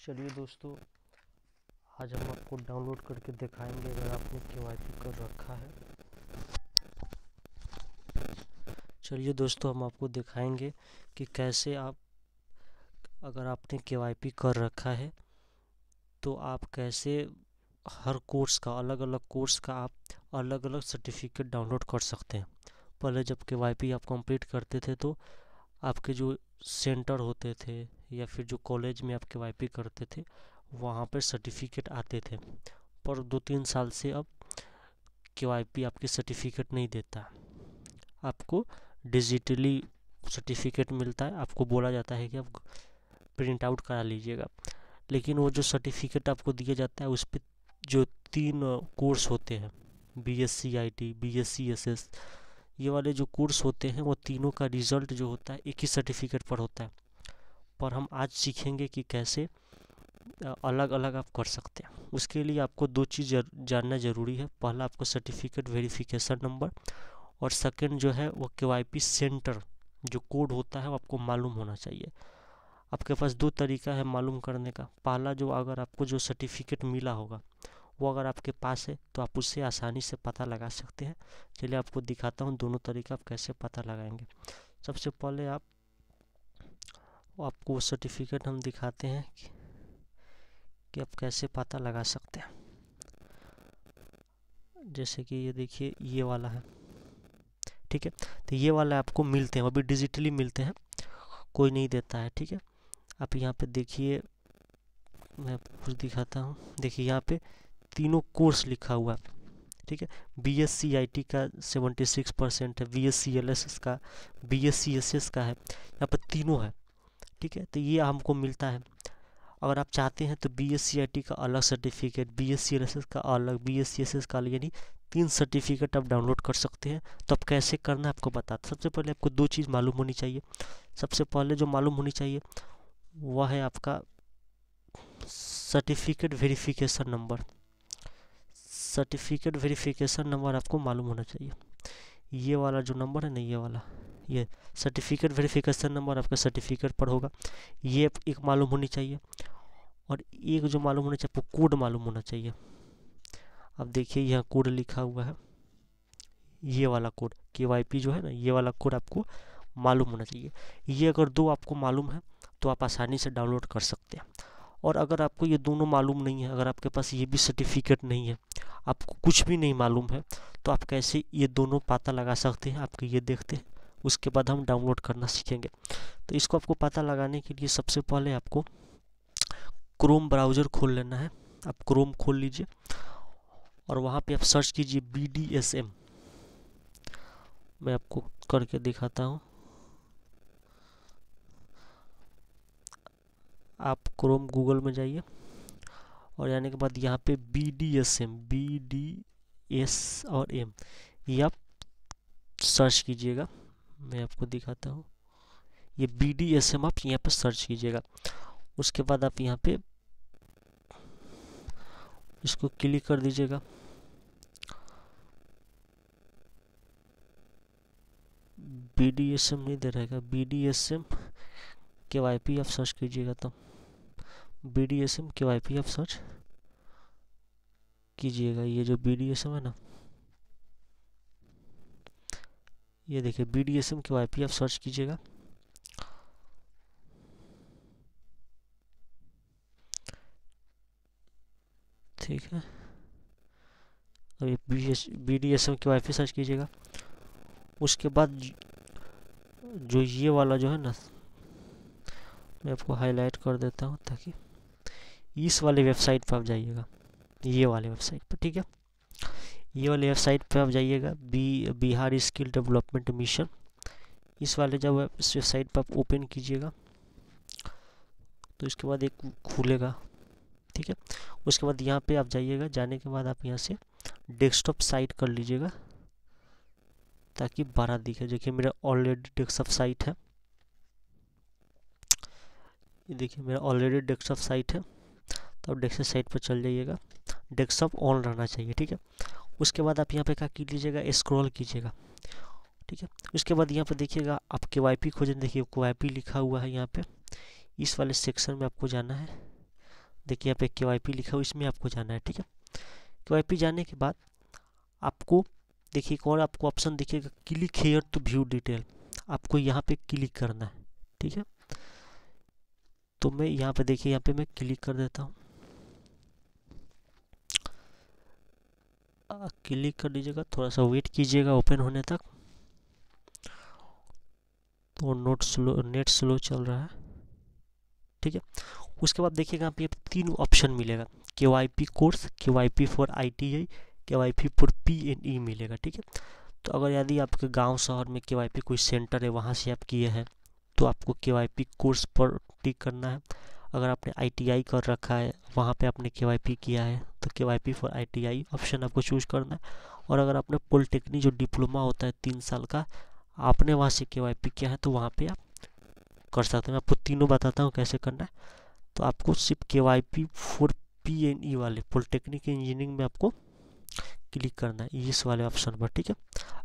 चलिए दोस्तों, आज हम आपको डाउनलोड करके दिखाएंगे अगर आपने केवाईसी कर रखा है। चलिए दोस्तों, हम आपको दिखाएंगे कि कैसे आप अगर आपने केवाईसी कर रखा है तो आप कैसे हर कोर्स का अलग अलग कोर्स का आप अलग अलग सर्टिफिकेट डाउनलोड कर सकते हैं। पहले जब केवाईसी आप कंप्लीट करते थे तो आपके जो सेंटर होते थे या फिर जो कॉलेज में आप केवाईसी करते थे वहाँ पर सर्टिफिकेट आते थे, पर 2-3 साल से अब केवाईसी आपकी सर्टिफिकेट नहीं देता। आपको डिजिटली सर्टिफिकेट मिलता है, आपको बोला जाता है कि आप प्रिंट आउट करा लीजिएगा। लेकिन वो जो सर्टिफिकेट आपको दिया जाता है उस पर जो 3 कोर्स होते हैं, बीएससी आईटी, बीएससी एसएस, ये वाले जो कोर्स होते हैं वो तीनों का रिज़ल्ट जो होता है एक ही सर्टिफिकेट पर होता है। पर हम आज सीखेंगे कि कैसे अलग अलग आप कर सकते हैं। उसके लिए आपको 2 चीज़ जानना ज़रूरी है। पहला आपको सर्टिफिकेट वेरिफिकेशन नंबर, और सेकंड जो है वो केवाईसी सेंटर जो कोड होता है वो आपको मालूम होना चाहिए। आपके पास 2 तरीका है मालूम करने का। पहला, जो अगर आपको जो सर्टिफिकेट मिला होगा वो अगर आपके पास है तो आप उससे आसानी से पता लगा सकते हैं। चलिए आपको दिखाता हूँ दोनों तरीका आप कैसे पता लगाएंगे। सबसे पहले आपको सर्टिफिकेट हम दिखाते हैं कि आप कैसे पता लगा सकते हैं। जैसे कि ये देखिए, ये वाला है, ठीक है। तो ये वाला आपको मिलते हैं, अभी डिजिटली मिलते हैं, कोई नहीं देता है, ठीक है। आप यहाँ पे देखिए, मैं कुछ दिखाता हूँ। देखिए यहाँ पे तीनों कोर्स लिखा हुआ है, ठीक है। बीएससी आईटी का 76% है, बीएससी एलएसएस का, बीएससी एसएस का है, यहाँ पर तीनों है, ठीक है। तो ये हमको मिलता है। अगर आप चाहते हैं तो बीएससी आईटी का अलग सर्टिफिकेट, बीएससी एलएसएस का अलग, बीएससी एसएस का अलग, यानी 3 सर्टिफिकेट आप डाउनलोड कर सकते हैं। तो अब कैसे करना है आपको बताता। सबसे पहले आपको 2 चीज़ मालूम होनी चाहिए। सबसे पहले जो मालूम होनी चाहिए वह है आपका certificate verification number. Certificate verification number आपको मालूम होना चाहिए। ये वाला जो नंबर है ना, ये वाला, ये सर्टिफिकेट वेरिफिकेशन नंबर आपका सर्टिफिकेट पर होगा, ये एक मालूम होनी चाहिए। और एक जो मालूम होना चाहिए आपको कोड मालूम होना चाहिए। अब देखिए यहाँ कोड लिखा हुआ है, ये वाला कोड केवाईसी जो है ना, ये वाला कोड आपको मालूम होना चाहिए। ये अगर 2 आपको मालूम है तो आप आसानी से डाउनलोड कर सकते हैं। और अगर आपको ये दोनों मालूम नहीं है, अगर आपके पास ये भी सर्टिफिकेट नहीं है, आपको कुछ भी नहीं मालूम है, तो आप कैसे ये दोनों पता लगा सकते हैं आपके ये देखते हैं। उसके बाद हम डाउनलोड करना सीखेंगे। तो इसको आपको पता लगाने के लिए सबसे पहले आपको क्रोम ब्राउज़र खोल लेना है। आप क्रोम खोल लीजिए और वहाँ पे आप सर्च कीजिए BDSM। मैं आपको करके दिखाता हूँ। आप क्रोम गूगल में जाइए और जाने के बाद यहाँ पे BDSM, BDS और M, ये आप सर्च कीजिएगा। मैं आपको दिखाता हूँ। ये BDSM आप यहाँ पे सर्च कीजिएगा। उसके बाद आप यहाँ पे इसको क्लिक कर दीजिएगा। BDSM नहीं दे रहेगा, BDSM केवाईसी आप सर्च कीजिएगा। तो BDSM केवाईसी आप सर्च कीजिएगा। ये जो BDSM है ना, ये देखिए BDSM केवाईसी आप सर्च कीजिएगा। ठीक है, अब ये BDSM केवाईसी सर्च कीजिएगा। उसके बाद जो ये वाला जो है ना, मैं आपको हाईलाइट कर देता हूँ ताकि इस वाले वेबसाइट पर आप जाइएगा, ये वाले वेबसाइट पर, ठीक है। ये वाले वेबसाइट पर आप जाइएगा, बिहार स्किल डेवलपमेंट मिशन। इस वाले जब इस वेबसाइट पर आप ओपन कीजिएगा तो इसके बाद एक खुलेगा, ठीक है। उसके बाद यहाँ पे आप जाइएगा। जाने के बाद आप यहाँ से डेस्कटॉप साइट कर लीजिएगा ताकि बड़ा दिखे। देखिए मेरा ऑलरेडी डेस्कटॉप साइट है, ये देखिए मेरा ऑलरेडी डेस्कटॉप साइट है। तो आप डेस्कटॉप साइट पर चल जाइएगा। डेस्कटॉप ऑन रहना चाहिए, ठीक है। उसके बाद आप यहाँ पे क्या कीजिएगा, स्क्रॉल कीजिएगा, ठीक है। उसके बाद यहाँ पे देखिएगा आप केवाईसी खोजें। देखिए केवाईसी लिखा हुआ है यहाँ पे, इस वाले सेक्शन में आपको जाना है। देखिए यहाँ पे KYP लिखा हुआ, इसमें आपको जाना है। ठीक है, KYP जाने के बाद आपको देखिए एक और आपको ऑप्शन दिखेगा, click here to view detail. आपको यहाँ पे क्लिक करना है। ठीक है, तो मैं यहाँ पे देखिए, यहाँ पे मैं क्लिक कर देता हूँ। क्लिक कर लीजिएगा, थोड़ा सा वेट कीजिएगा ओपन होने तक। तो नेट स्लो चल रहा है। ठीक है, उसके बाद देखिएगा यहाँ पे तीन ऑप्शन मिलेगा, KYP course, KYP for ITI, KYP for PNE मिलेगा। ठीक है, तो अगर यदि आपके गांव शहर में KYP कोई सेंटर है, वहाँ से आप किए हैं, तो आपको KYP कोर्स पर टिक करना है। अगर आपने ITI कर रखा है, वहाँ पे आपने KYP किया है, तो KYP फॉर ITI ऑप्शन आपको चूज करना है। और अगर आपने पॉलिटेक्निक जो डिप्लोमा होता है 3 साल का, आपने वहाँ से KYP किया है, तो वहाँ पे आप कर सकते हैं। मैं आपको तीनों बताता हूँ कैसे करना है। तो आपको सिर्फ KYP फॉर PNE वाले पॉलिटेक्निक इंजीनियरिंग में आपको क्लिक करना है, इस वाले ऑप्शन पर। ठीक है,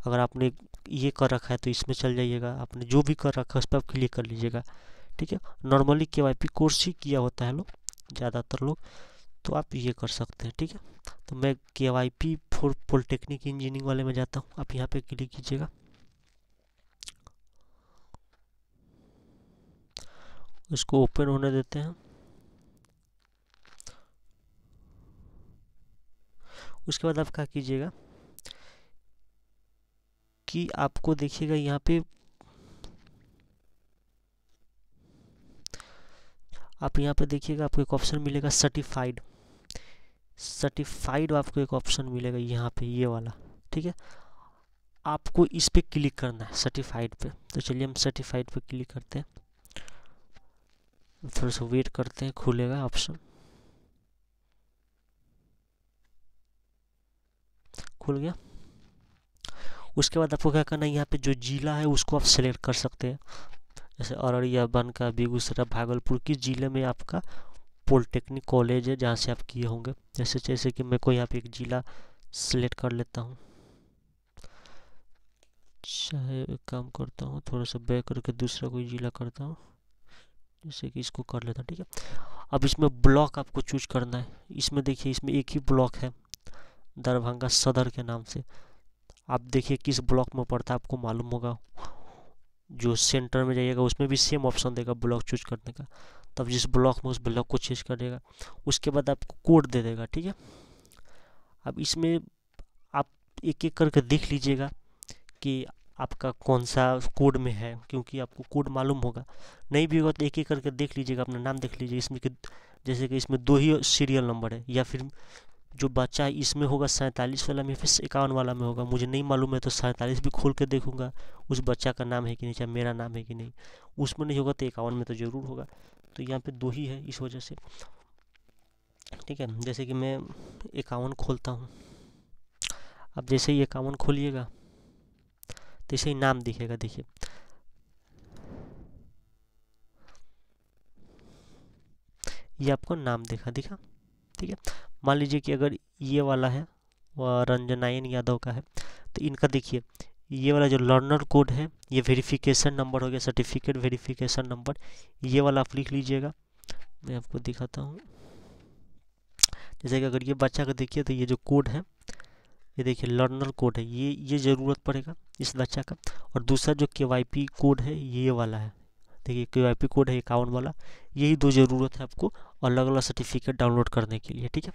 अगर आपने ये कर रखा है तो इसमें चल जाइएगा, आपने जो भी कर रखा है उस पर आप क्लिक कर लीजिएगा। ठीक है, नॉर्मली KYP कोर्स ही किया होता है लोग, ज़्यादातर लोग, तो आप ये कर सकते हैं। ठीक है, तो मैं KYP फॉर पॉलिटेक्निक इंजीनियरिंग वाले में जाता हूँ, आप यहाँ पे क्लिक कीजिएगा। इसको ओपन होने देते हैं। उसके बाद आप क्या कीजिएगा कि आपको देखिएगा यहाँ पे आप यहाँ पे देखिएगा, आपको एक ऑप्शन मिलेगा सर्टिफाइड। आपको एक ऑप्शन मिलेगा यहाँ पे, ये वाला। ठीक है, आपको इस पे क्लिक करना है, सर्टिफाइड पे। तो चलिए हम सर्टिफाइड पे क्लिक करते हैं, थोड़ा सा वेट करते हैं, खुलेगा ऑप्शन। खुल गया। उसके बाद आपको क्या करना है, यहाँ पे जो जिला है उसको आप सेलेक्ट कर सकते हैं, जैसे अररिया, बांका, बेगूसराय, भागलपुर। किस जिले में आपका पॉलिटेक्निक कॉलेज है जहाँ से आप किए होंगे। जैसे कि मैं कोई यहाँ पे एक जिला सेलेक्ट कर लेता हूँ। चाहे एक काम करता हूँ, थोड़ा सा बैक करके दूसरा कोई जिला करता हूँ, जैसे कि इसको कर लेता हूँ। ठीक है, अब इसमें ब्लॉक आपको चूज करना है। इसमें देखिए, इसमें एक ही ब्लॉक है, दरभंगा सदर के नाम से। आप देखिए किस ब्लॉक में पड़ता है, आपको मालूम होगा। जो सेंटर में जाइएगा उसमें भी सेम ऑप्शन देगा ब्लॉक चूज करने का, तब जिस ब्लॉक में उस ब्लॉक को चूज करेगा। उसके बाद आपको कोड दे देगा। ठीक है, अब इसमें आप एक एक करके देख लीजिएगा कि आपका कौन सा कोड में है, क्योंकि आपको कोड मालूम होगा। नहीं भी होगा तो एक एक करके देख लीजिएगा, अपना नाम देख लीजिए इसमें कि जैसे कि इसमें 2 ही सीरियल नंबर है, या फिर जो बच्चा है इसमें होगा 47 वाला में, फिर 51 वाला में होगा। मुझे नहीं मालूम है तो 47 भी खोल के देखूंगा उस बच्चा का नाम है कि नहीं, चाहे मेरा नाम है कि नहीं। उसमें नहीं होगा तो 51 में तो ज़रूर होगा। तो यहाँ पे 2 ही है, इस वजह से। ठीक है, जैसे कि मैं 51 खोलता हूँ। अब जैसे ही 51 खोलिएगा तो ऐसे ही नाम दिखेगा। देखिए, ये आपको नाम दिखा। ठीक है, मान लीजिए कि अगर ये वाला है, वह रंजनायन यादव का है, तो इनका देखिए ये वाला जो लर्नर कोड है, ये वेरिफिकेशन नंबर हो गया, सर्टिफिकेट वेरिफिकेशन नंबर, ये वाला आप लिख लीजिएगा। मैं आपको दिखाता हूँ। जैसे कि अगर ये बच्चा का देखिए, तो ये जो कोड है, ये देखिए लर्नर कोड है, ये ज़रूरत पड़ेगा इस बच्चा का। और दूसरा जो KYP कोड है, ये वाला है। देखिए KYP कोड है 51 वाला, यही 2 ज़रूरत है आपको अलग अलग सर्टिफिकेट डाउनलोड करने के लिए। ठीक है,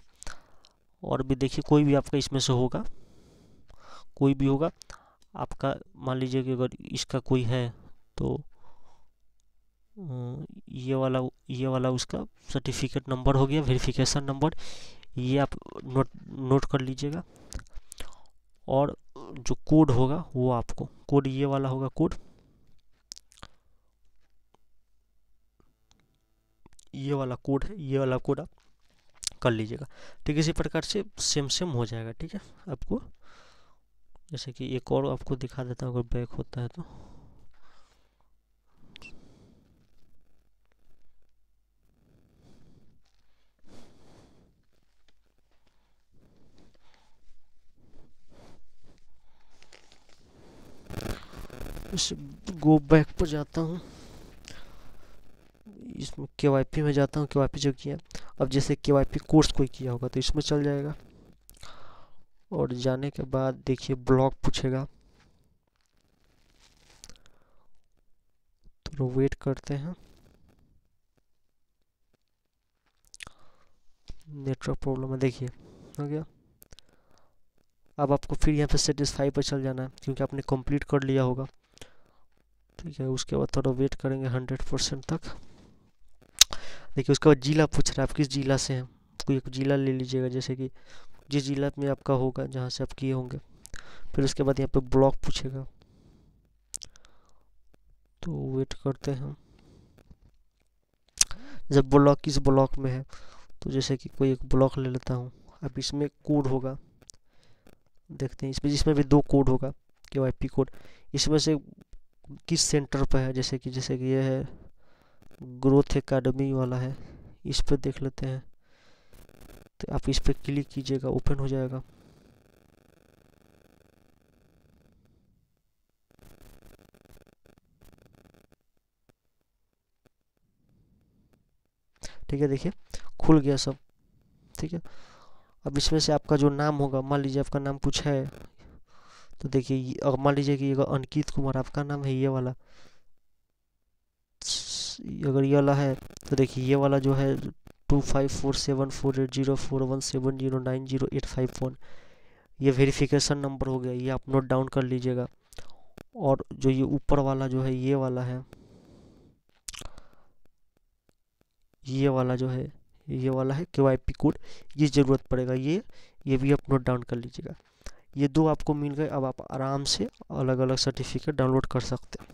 और भी देखिए कोई भी आपका इसमें से होगा, कोई भी होगा आपका। मान लीजिए कि अगर इसका कोई है तो ये वाला उसका सर्टिफिकेट नंबर हो गया, वेरिफिकेशन नंबर, ये आप नोट कर लीजिएगा। और जो कोड होगा वो आपको कोड ये वाला होगा, कोड ये वाला कोड है, ये वाला कोड आप कर लीजिएगा। ठीक है, इसी प्रकार से सेम हो जाएगा। ठीक है, आपको जैसे कि एक और आपको दिखा देता हूँ, अगर बैक होता है तो। इस गो बैक पर जाता हूँ, इसमें KYP में जाता हूँ, KYP जो किया अब जैसे KYP कोर्स कोई किया होगा तो इसमें चल जाएगा, और जाने के बाद देखिए ब्लॉक पूछेगा, तो वेट करते हैं। नेटवर्क प्रॉब्लम है, देखिए हो गया। अब आपको फिर यहाँ पे सेटिस्फाई पर चल जाना है क्योंकि आपने कंप्लीट कर लिया होगा, ठीक है। उसके बाद थोड़ा वेट करेंगे 100% तक। देखिए उसके बाद जिला पूछ रहा है, आप किस जिला से हैं, कोई एक जिला ले लीजिएगा, जैसे कि जिस जिला में आपका होगा जहाँ से आप किए होंगे। फिर उसके बाद यहाँ पे ब्लॉक पूछेगा, तो वेट करते हैं। जब ब्लॉक किस ब्लॉक में है, तो जैसे कि कोई एक ब्लॉक ले लेता हूँ। अब इसमें कोड होगा, देखते हैं इसमें भी 2 कोड होगा KYP कोड। इसमें से किस सेंटर पर है, जैसे कि ये है ग्रोथ एकेडमी वाला है, इस पर देख लेते हैं। तो आप इस पर क्लिक कीजिएगा, ओपन हो जाएगा। ठीक है, देखिए खुल गया सब, ठीक है। अब इसमें से आपका जो नाम होगा, मान लीजिए आपका नाम कुछ है, तो देखिए अगर मान लीजिए कि अगर अंकित कुमार आपका नाम है, ये वाला, अगर ये वाला है, तो देखिए ये वाला जो है 2547480417090851, ये वेरिफिकेशन नंबर हो गया, ये आप नोट डाउन कर लीजिएगा। और जो ये ऊपर वाला जो है, ये वाला है, ये वाला जो है, ये वाला है KYP कोड, ये ज़रूरत पड़ेगा, ये भी आप नोट डाउन कर लीजिएगा। ये 2 आपको मिल गए। अब आप आराम से अलग अलग सर्टिफिकेट डाउनलोड कर सकते हैं।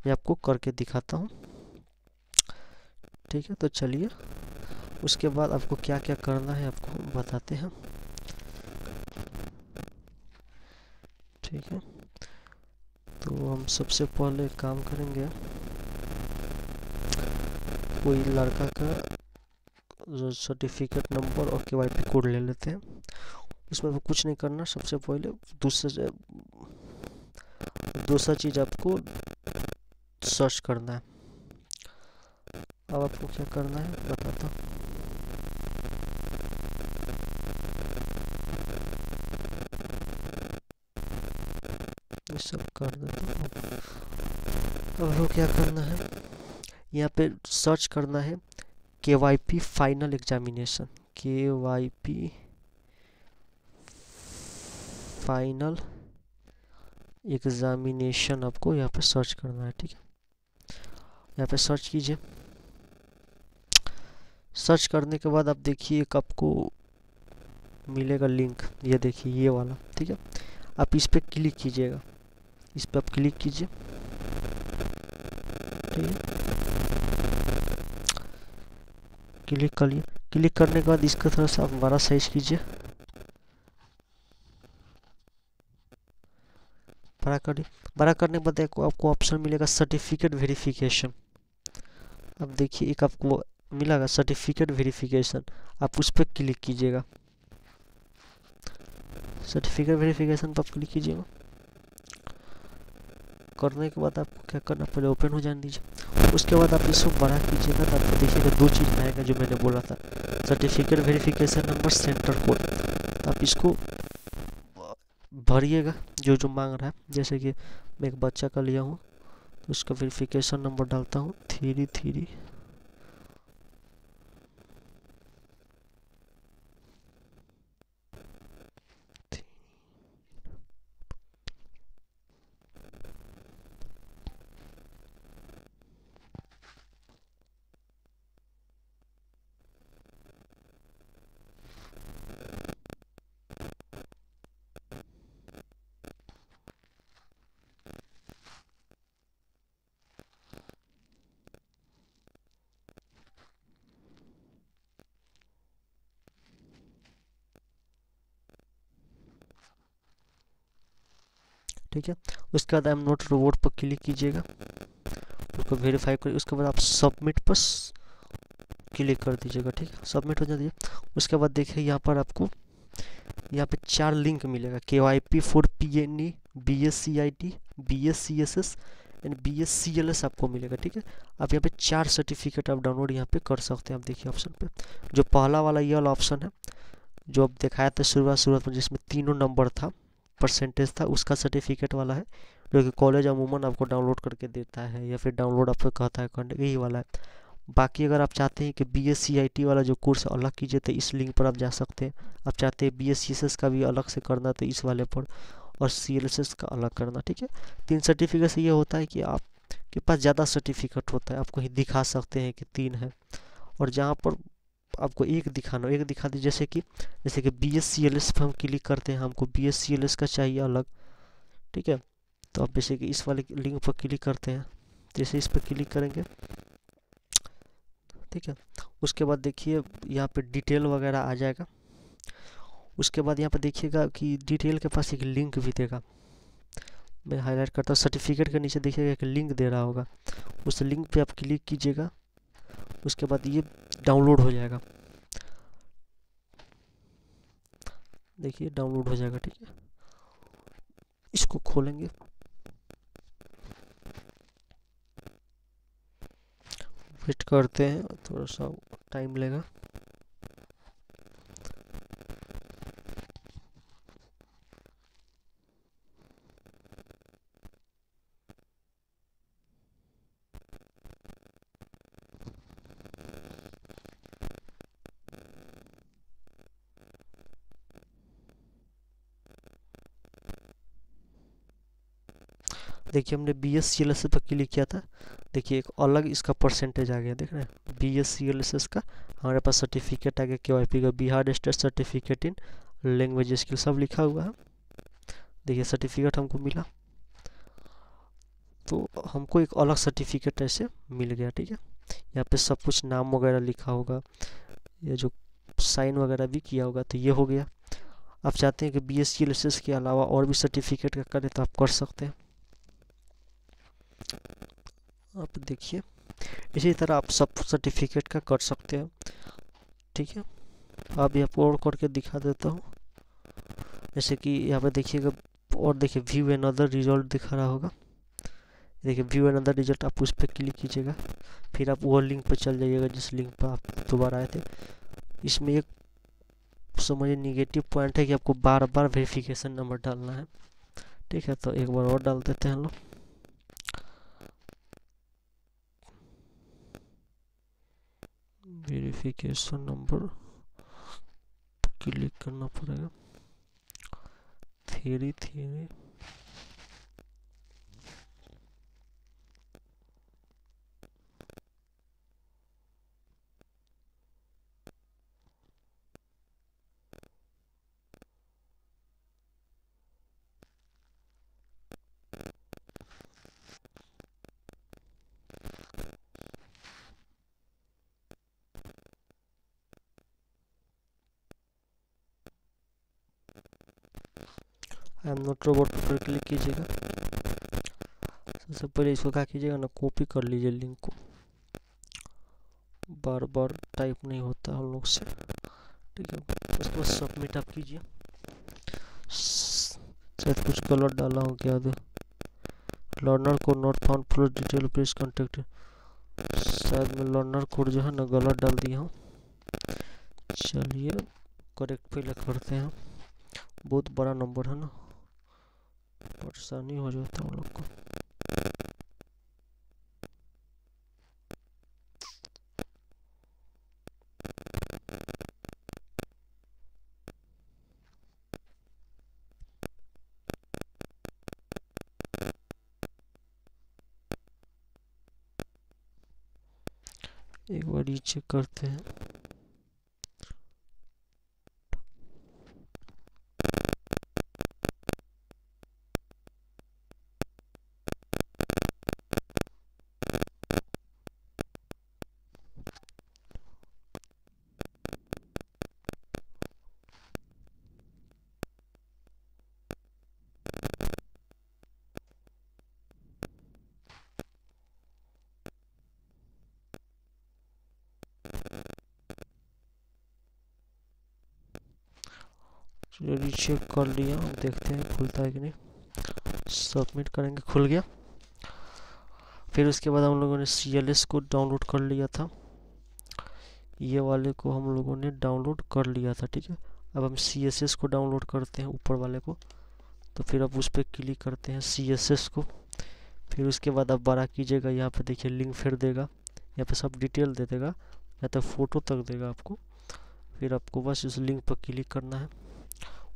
मैं आपको करके दिखाता हूँ, ठीक है। तो चलिए उसके बाद आपको क्या क्या करना है आपको बताते हैं, ठीक है। तो हम सबसे पहले काम करेंगे, कोई लड़का का जो सर्टिफिकेट नंबर और KYP कोड ले लेते हैं। उसमें आपको कुछ नहीं करना, सबसे पहले दूसरा चीज़ आपको सर्च करना है। अब आपको क्या करना है बताता हूँ। ये सब कर देता हूँ। अब आपको क्या करना है, यहाँ पे सर्च करना है KYP final examination, KYP final examination आपको यहाँ पे सर्च करना है, ठीक है। यहाँ पे सर्च कीजिए। सर्च करने के बाद आप देखिए एक आपको मिलेगा लिंक, ये देखिए ये वाला, ठीक है। आप इस पे क्लिक कीजिएगा, इस पे आप क्लिक कीजिए, ठीक है। क्लिक कर लिए। क्लिक करने के बाद इसका थोड़ा सा आप बड़ा साइज कीजिए, बड़ा कर दिए। बड़ा करने के बाद आपको ऑप्शन मिलेगा सर्टिफिकेट वेरिफिकेशन। अब देखिए एक आपको मिलेगा सर्टिफिकेट वेरिफिकेशन, आप उस पर क्लिक कीजिएगा। सर्टिफिकेट वेरिफिकेशन पर आप क्लिक कीजिएगा। करने के बाद आपको क्या करना, पहले ओपन हो जाने दीजिए। उसके बाद आप इसको बड़ा कीजिएगा, तो आपको देखिएगा 2 चीज़ आएगा जो मैंने बोला था, certificate verification number, centre code. तो आप इसको भरिएगा जो जो मांग रहा है। जैसे कि मैं एक बच्चा का लिया हूँ, तो उसका वेरिफिकेशन नंबर डालता हूँ 33। ठीक है। उसके बाद आई एम नॉट रोबोट पर क्लिक कीजिएगा, उसको वेरीफाई करिए। उसके बाद आप सबमिट पर क्लिक कर दीजिएगा, ठीक है। सबमिट हो जाती है। उसके बाद देखिए यहाँ पर आपको यहाँ पे 4 लिंक मिलेगा, KYP for PNE, BSCIT, BSCSS यानी BSCLS आपको मिलेगा। ठीक है, आप यहाँ पे 4 सर्टिफिकेट आप डाउनलोड यहाँ पे कर सकते हैं। आप देखिए ऑप्शन पे जो पहला वाला ये वाला ऑप्शन है जो अब दिखाया था शुरुआत में, जिसमें तीनों नंबर था, परसेंटेज था, उसका सर्टिफिकेट वाला है, जो कि कॉलेज अमूमन आपको डाउनलोड करके देता है या फिर डाउनलोड आपको कहता है करने, यही वाला है। बाकी अगर आप चाहते हैं कि BSc IT वाला जो कोर्स अलग कीजिए तो इस लिंक पर आप जा सकते हैं। आप चाहते हैं BScSS का भी अलग से करना तो इस वाले पर, और CLSS का अलग करना। ठीक है, 3 सर्टिफिकेट से ये होता है कि आपके पास ज़्यादा सर्टिफिकेट होता है, आप कहीं दिखा सकते हैं कि 3 है, और जहाँ पर आपको एक दिखाना, एक दिखा दीजिए। जैसे कि BScLS पर हम क्लिक करते हैं, हमको BScLS का चाहिए अलग। ठीक है, तो आप जैसे कि इस वाले लिंक पर क्लिक करते हैं, जैसे इस पर क्लिक करेंगे, ठीक है, उसके बाद देखिए यहाँ पे डिटेल वगैरह आ जाएगा। उसके बाद यहाँ पे देखिएगा कि डिटेल के पास एक लिंक भी देगा, मैं हाईलाइट करता हूँ। सर्टिफिकेट के नीचे देखिएगा एक लिंक दे रहा होगा, उस लिंक पे आप क्लिक कीजिएगा, उसके बाद ये डाउनलोड हो जाएगा। देखिए डाउनलोड हो जाएगा। ठीक है, इसको खोलेंगे, वेट करते हैं, थोड़ा सा टाइम लेगा। देखिए हमने BScLS पर क्लिक किया था, देखिए एक अलग इसका परसेंटेज आ गया, देख रहे हैं BScLS का हमारे पास सर्टिफिकेट आ गया, KYP का Bihar state certificate in language skill सब लिखा हुआ है। देखिए सर्टिफिकेट हमको मिला, तो हमको एक अलग सर्टिफिकेट ऐसे मिल गया। ठीक है, यहाँ पे सब कुछ नाम वगैरह लिखा होगा, ये जो साइन वगैरह भी किया होगा, तो ये हो गया। आप चाहते हैं कि BScLS के अलावा और भी सर्टिफिकेट का करें तो आप कर सकते हैं। आप देखिए इसी तरह आप सब सर्टिफिकेट का कर सकते हैं। ठीक है, अब यहाँ पर और करके दिखा देता हूँ, जैसे कि यहाँ पे देखिएगा, और देखिए व्यू अनदर रिजल्ट दिखा रहा होगा। देखिए व्यू अनदर रिजल्ट, आप उस पर क्लिक कीजिएगा, फिर आप वो लिंक पर चल जाइएगा जिस लिंक पर आप दोबारा आए थे। इसमें एक समझिए निगेटिव पॉइंट है कि आपको बार बार वेरिफिकेशन नंबर डालना है। ठीक है, तो एक बार और डाल देते हैं हम लोग। वेरिफिकेशन नंबर क्लिक करना पड़ेगा, three I am not robot पर क्लिक कीजिएगा। सबसे पहले इसको क्या कीजिएगा ना, कॉपी कर लीजिए लिंक को, बार बार टाइप नहीं होता हम लोग से। ठीक है, उसके बाद सबमिट आप कीजिए। शायद कुछ गलत डाला हो क्या, दे लर्नर को not found for detail please contact, शायद मैं लर्नर कोड जो है ना गलत डाल दिया हूँ। चलिए करेक्ट पहले करते हैं, बहुत बड़ा नंबर है ना, परेशानी हो जाता है हम लोग को। एक बार ये चेक करते हैं। चलिए चेक कर लिया, देखते हैं खुलता है कि नहीं। सबमिट करेंगे, खुल गया। फिर उसके बाद हम लोगों ने CLS को डाउनलोड कर लिया था, ये वाले को हम लोगों ने डाउनलोड कर लिया था। ठीक है, अब हम CSS को डाउनलोड करते हैं, ऊपर वाले को। तो फिर अब उस पर क्लिक करते हैं CSS को। फिर उसके बाद आप बड़ा कीजिएगा, यहाँ पे देखिए लिंक फिर देगा, यहाँ पे सब डिटेल दे देगा, या तो फ़ोटो तक देगा आपको। फिर आपको बस इस लिंक पर क्लिक करना है,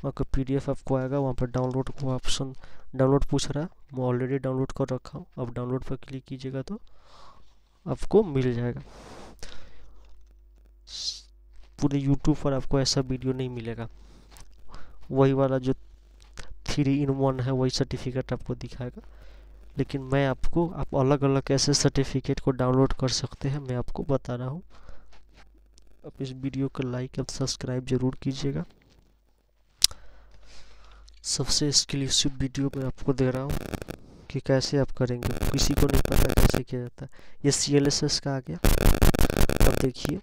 वहाँ का PDF आपको आएगा, वहाँ पर डाउनलोड को ऑप्शन, डाउनलोड पूछ रहा है, मैं ऑलरेडी डाउनलोड कर रखा हूँ। अब डाउनलोड पर क्लिक कीजिएगा तो आपको मिल जाएगा। पूरे YouTube पर आपको ऐसा वीडियो नहीं मिलेगा, वही वाला जो 3-in-1 है वही सर्टिफिकेट आपको दिखाएगा। लेकिन मैं आपको, आप अलग अलग कैसे सर्टिफिकेट को डाउनलोड कर सकते हैं मैं आपको बता रहा हूँ। आप इस वीडियो को लाइक और सब्सक्राइब जरूर कीजिएगा। सबसे एक्सक्लूसिव वीडियो मैं आपको दे रहा हूँ कि कैसे आप करेंगे, किसी को नहीं पता कैसे किया जाता है। ये CLS का आ गया, अब देखिए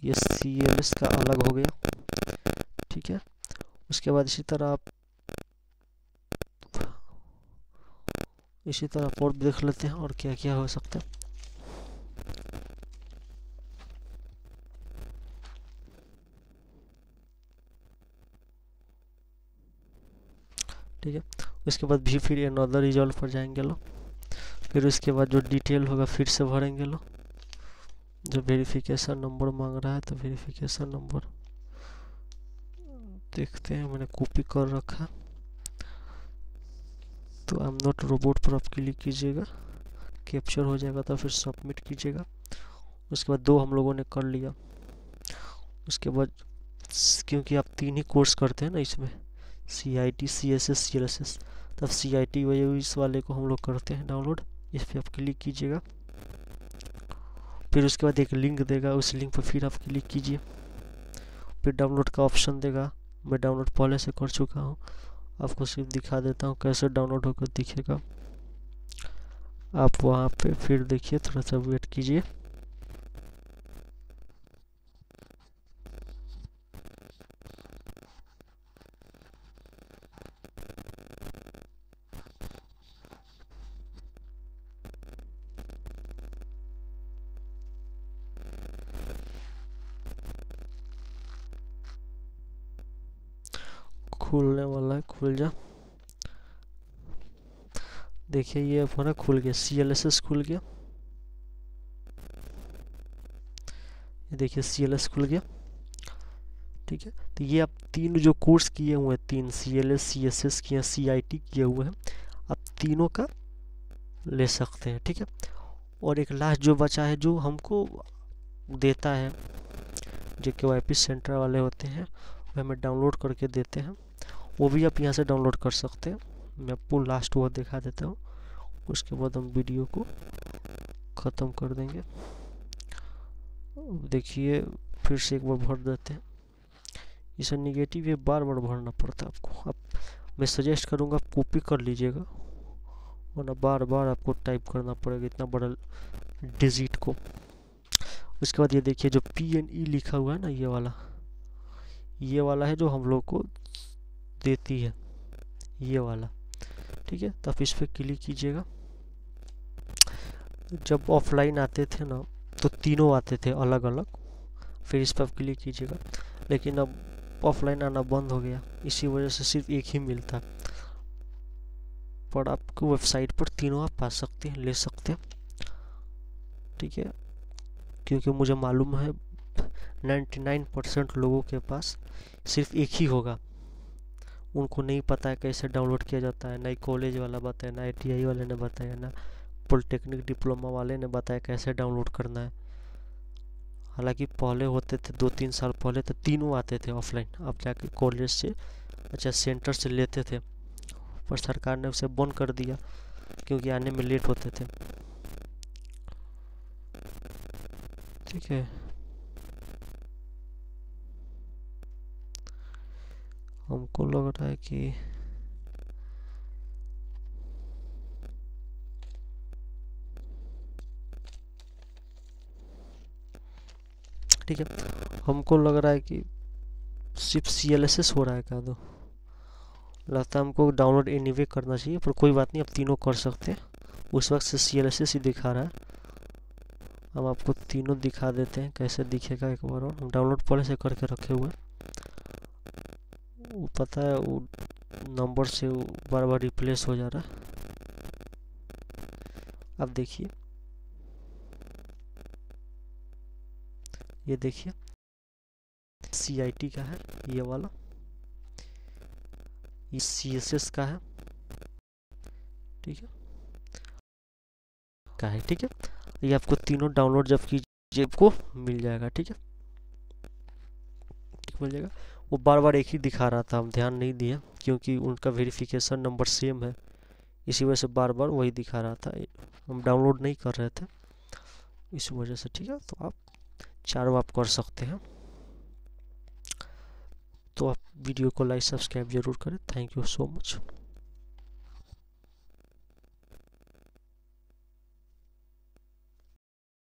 ये CLS का अलग हो गया। ठीक है, उसके बाद इसी तरह आप और देख लेते हैं और क्या क्या हो सकता है। ठीक है, उसके बाद भी फिर अनदर रिजॉल्व पर जाएंगे लो। फिर उसके बाद जो डिटेल होगा फिर से भरेंगे लो। जो वेरिफिकेशन नंबर मांग रहा है, तो वेरिफिकेशन नंबर देखते हैं, मैंने कॉपी कर रखा। तो आई एम नॉट रोबोट पर आप क्लिक कीजिएगा, कैप्चर हो जाएगा तो फिर सबमिट कीजिएगा। उसके बाद 2 हम लोगों ने कर लिया। उसके बाद क्योंकि आप 3 ही कोर्स करते हैं ना इसमें, CIT CSS CLS, तब CIT वही इस वाले को हम लोग करते हैं डाउनलोड। इस पर आप क्लिक कीजिएगा, फिर उसके बाद एक लिंक देगा, उस लिंक पर फिर आप क्लिक कीजिए, फिर डाउनलोड का ऑप्शन देगा। मैं डाउनलोड पहले से कर चुका हूँ, आपको सिर्फ दिखा देता हूँ कैसे डाउनलोड होकर दिखेगा। आप वहाँ पे फिर देखिए, थोड़ा सा वेट कीजिए। खुलने वाला है, खुल जा। देखिए ये हमारा खुल गया, CLS खुल गया। ये देखिए CLS खुल गया। ठीक है, तो ये आप 3 जो कोर्स किए हुए हैं, 3 CLS CSS किए, CIT किए हुए हैं, आप तीनों का ले सकते हैं। ठीक है, और एक लास्ट जो बचा है, जो हमको देता है, जो KYP सेंटर वाले होते हैं, वो हमें डाउनलोड करके देते हैं, वो भी आप यहाँ से डाउनलोड कर सकते हैं। मैं आपको लास्ट वो दिखा देता हूँ, उसके बाद हम वीडियो को ख़त्म कर देंगे। देखिए फिर से एक बार भर देते हैं। इसे निगेटिव ये बार बार भरना पड़ता है आपको। अब मैं सजेस्ट करूँगा आप कॉपी कर लीजिएगा, वरना बार बार आपको टाइप करना पड़ेगा इतना बड़ा डिजिट को। उसके बाद ये देखिए जो PNE लिखा हुआ है ना, ये वाला है जो हम लोग को देती है, ये वाला। ठीक है, तो आप इस पर क्लिक कीजिएगा। जब ऑफलाइन आते थे ना, तो तीनों आते थे अलग अलग, फिर इस पर आप क्लिक कीजिएगा। लेकिन अब ऑफलाइन आना बंद हो गया, इसी वजह से सिर्फ एक ही मिलता। पर आपको वेबसाइट पर तीनों आप पा सकते हैं, ले सकते हैं। ठीक है, क्योंकि मुझे मालूम है 99% लोगों के पास सिर्फ एक ही होगा, उनको नहीं पता है कैसे डाउनलोड किया जाता है। ना ही कॉलेज वाला बताया, ना ITI वाले ने बताया, ना पॉलिटेक्निक डिप्लोमा वाले ने बताया कैसे डाउनलोड करना है। हालांकि पहले होते थे 2-3 साल पहले तो तीनों आते थे ऑफलाइन, अब जाके कॉलेज से, अच्छा सेंटर से लेते थे, पर सरकार ने उसे बंद कर दिया क्योंकि आने में लेट होते थे। ठीक है, हमको लग रहा है कि ठीक है, हमको लग रहा है कि सिर्फ CLS हो रहा है क्या, तो लगता है हमको डाउनलोड एनीवे करना चाहिए, पर कोई बात नहीं, आप तीनों कर सकते हैं। उस वक्त से CLSS ही दिखा रहा है। हम आपको तीनों दिखा देते हैं कैसे दिखेगा एक बार और। डाउनलोड पहले से करके रखे हुए, वो पता है वो नंबर से बार बार रिप्लेस हो जा रहा है। अब देखिए, ये देखिए CIT का है ये वाला, ये CSS का है, ठीक है ठीक है। ये आपको तीनों डाउनलोड जब कीजिए आपको मिल जाएगा, ठीक है, मिल जाएगा। वो बार बार एक ही दिखा रहा था, हम ध्यान नहीं दिए क्योंकि उनका वेरिफिकेशन नंबर सेम है, इसी वजह से बार बार वही दिखा रहा था, हम डाउनलोड नहीं कर रहे थे इस वजह से, ठीक है। तो आप चारों आप कर सकते हैं। तो आप वीडियो को लाइक सब्सक्राइब जरूर करें। Thank you so much.